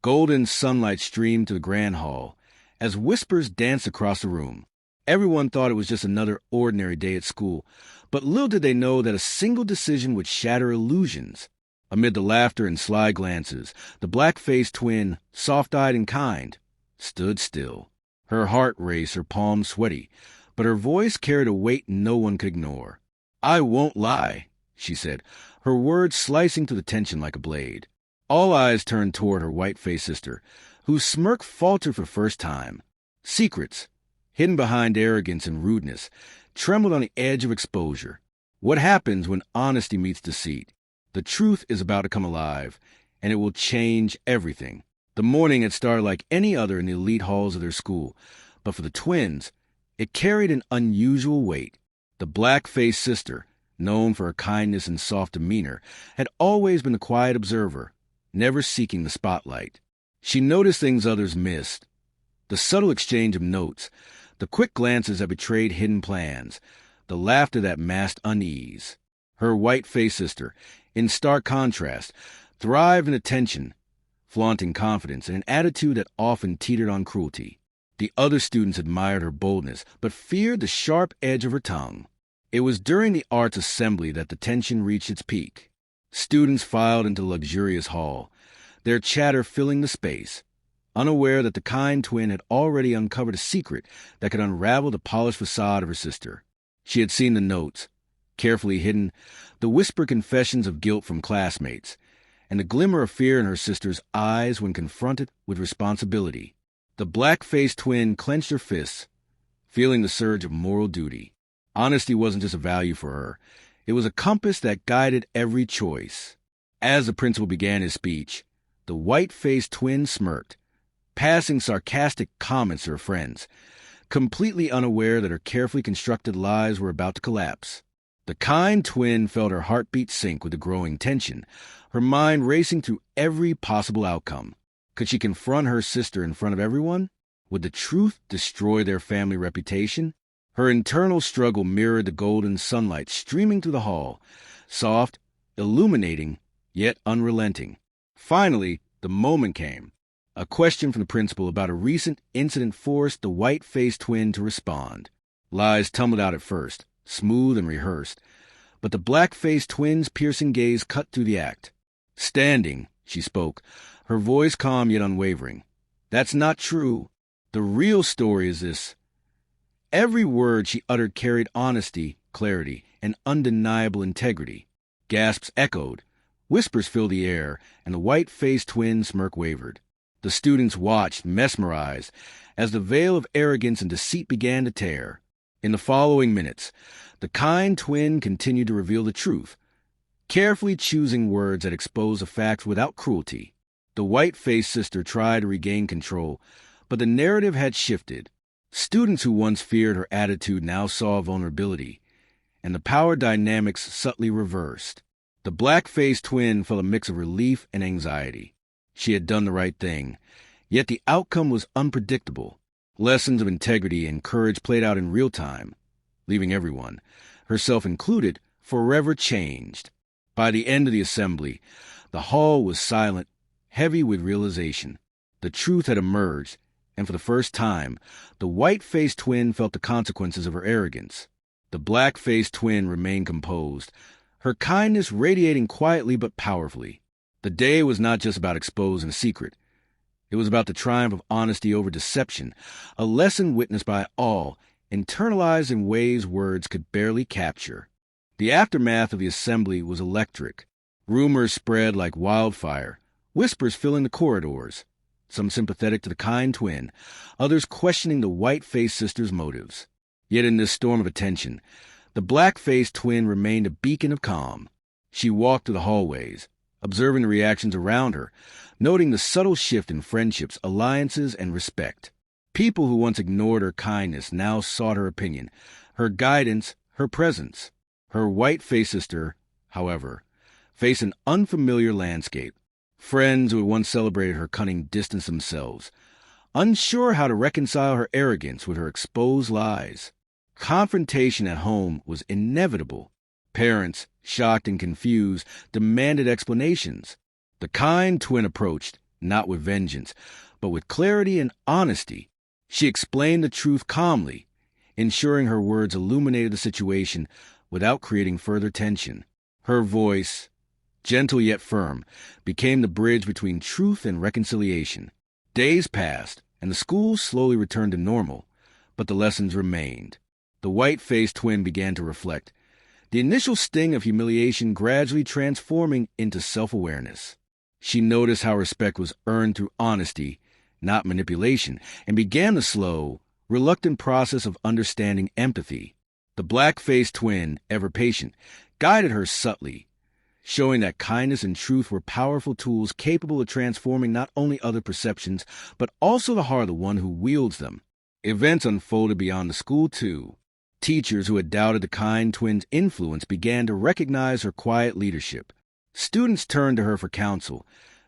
Golden sunlight streamed to the grand hall as whispers danced across the room. Everyone thought it was just another ordinary day at school, but little did they know that a single decision would shatter illusions. Amid the laughter and sly glances, the black-faced twin, soft-eyed and kind, stood still. Her heart raced, her palms sweaty, but her voice carried a weight no one could ignore. "I won't lie," she said, her words slicing through the tension like a blade. All eyes turned toward her white-faced sister, whose smirk faltered for the first time. Secrets, hidden behind arrogance and rudeness, trembled on the edge of exposure. What happens when honesty meets deceit? The truth is about to come alive, and it will change everything. The morning had started like any other in the elite halls of their school, but for the twins, it carried an unusual weight. The black-faced sister, known for her kindness and soft demeanor, had always been the quiet observer, never seeking the spotlight. She noticed things others missed. The subtle exchange of notes, the quick glances that betrayed hidden plans, the laughter that masked unease. Her white-faced sister, in stark contrast, thrived in attention, flaunting confidence and an attitude that often teetered on cruelty. The other students admired her boldness, but feared the sharp edge of her tongue. It was during the arts assembly that the tension reached its peak. Students filed into the luxurious hall, their chatter filling the space, unaware that the kind twin had already uncovered a secret that could unravel the polished facade of her sister. She had seen the notes, carefully hidden, the whispered confessions of guilt from classmates, and the glimmer of fear in her sister's eyes when confronted with responsibility. The black-faced twin clenched her fists, feeling the surge of moral duty. Honesty wasn't just a value for her. It was a compass that guided every choice. As the principal began his speech, the white-faced twin smirked, passing sarcastic comments to her friends, completely unaware that her carefully constructed lies were about to collapse. The kind twin felt her heartbeat sink with the growing tension, her mind racing through every possible outcome. Could she confront her sister in front of everyone? Would the truth destroy their family reputation? Her internal struggle mirrored the golden sunlight streaming through the hall, soft, illuminating, yet unrelenting. Finally, the moment came. A question from the principal about a recent incident forced the white-faced twin to respond. Lies tumbled out at first, smooth and rehearsed, but the black-faced twin's piercing gaze cut through the act. Standing, she spoke, her voice calm yet unwavering. "That's not true. The real story is this." Every word she uttered carried honesty, clarity, and undeniable integrity. Gasps echoed, whispers filled the air, and the white-faced twin smirk wavered. The students watched, mesmerized, as the veil of arrogance and deceit began to tear. In the following minutes, the kind twin continued to reveal the truth, carefully choosing words that exposed the facts without cruelty. The white-faced sister tried to regain control, but the narrative had shifted. Students who once feared her attitude now saw vulnerability, and the power dynamics subtly reversed. The black-faced twin felt a mix of relief and anxiety. She had done the right thing, yet the outcome was unpredictable. Lessons of integrity and courage played out in real time, leaving everyone, herself included, forever changed. By the end of the assembly, the hall was silent, heavy with realization. The truth had emerged, and for the first time, the white-faced twin felt the consequences of her arrogance. The black-faced twin remained composed, her kindness radiating quietly but powerfully. The day was not just about exposing a secret. It was about the triumph of honesty over deception, a lesson witnessed by all, internalized in ways words could barely capture. The aftermath of the assembly was electric. Rumors spread like wildfire, whispers filling the corridors, some sympathetic to the kind twin, others questioning the white-faced sister's motives. Yet in this storm of attention, the black-faced twin remained a beacon of calm. She walked through the hallways, observing the reactions around her, noting the subtle shift in friendships, alliances, and respect. People who once ignored her kindness now sought her opinion, her guidance, her presence. Her white-faced sister, however, faced an unfamiliar landscape. Friends who had once celebrated her cunning distanced themselves, unsure how to reconcile her arrogance with her exposed lies. Confrontation at home was inevitable. Parents, shocked and confused, demanded explanations. The kind twin approached, not with vengeance, but with clarity and honesty. She explained the truth calmly, ensuring her words illuminated the situation without creating further tension. Her voice, gentle yet firm, became the bridge between truth and reconciliation. Days passed, and the school slowly returned to normal, but the lessons remained. The white-faced twin began to reflect, the initial sting of humiliation gradually transforming into self-awareness. She noticed how respect was earned through honesty, not manipulation, and began the slow, reluctant process of understanding empathy. The black-faced twin, ever patient, guided her subtly, showing that kindness and truth were powerful tools capable of transforming not only other perceptions, but also the heart of the one who wields them. Events unfolded beyond the school, too. Teachers who had doubted the kind twin's influence began to recognize her quiet leadership. Students turned to her for counsel,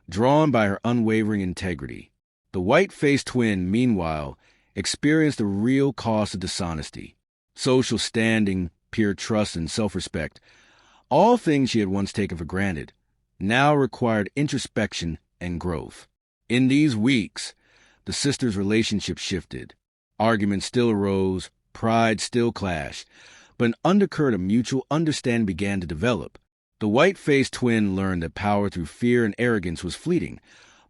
drawn by her unwavering integrity. The white-faced twin, meanwhile, experienced the real cost of dishonesty. Social standing, peer trust, and self-respect, all things she had once taken for granted, now required introspection and growth. In these weeks, the sisters' relationship shifted. Arguments still arose, pride still clashed, but an undercurrent of mutual understanding began to develop. The white-faced twin learned that power through fear and arrogance was fleeting,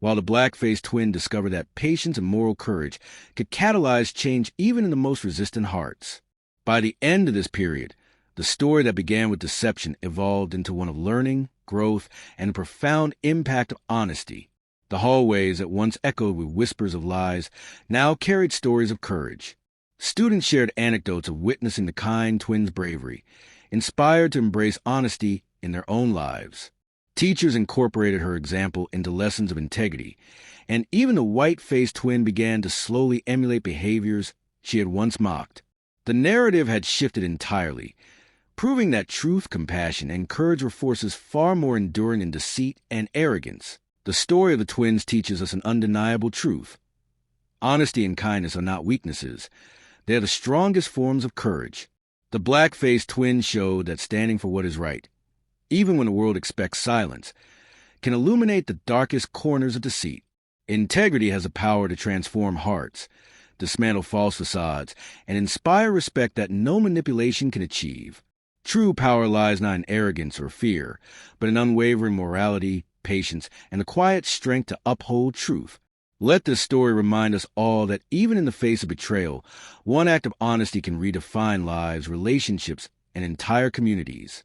while the black-faced twin discovered that patience and moral courage could catalyze change even in the most resistant hearts. By the end of this period, the story that began with deception evolved into one of learning, growth, and a profound impact of honesty. The hallways that once echoed with whispers of lies now carried stories of courage. Students shared anecdotes of witnessing the kind twins' bravery, inspired to embrace honesty in their own lives. Teachers incorporated her example into lessons of integrity, and even the white-faced twin began to slowly emulate behaviors she had once mocked. The narrative had shifted entirely, proving that truth, compassion, and courage were forces far more enduring than deceit and arrogance. The story of the twins teaches us an undeniable truth. Honesty and kindness are not weaknesses. They are the strongest forms of courage. The black-faced twin showed that standing for what is right, even when the world expects silence, can illuminate the darkest corners of deceit. Integrity has the power to transform hearts, dismantle false facades, and inspire respect that no manipulation can achieve. True power lies not in arrogance or fear, but in unwavering morality, patience, and the quiet strength to uphold truth. Let this story remind us all that even in the face of betrayal, one act of honesty can redefine lives, relationships, and entire communities.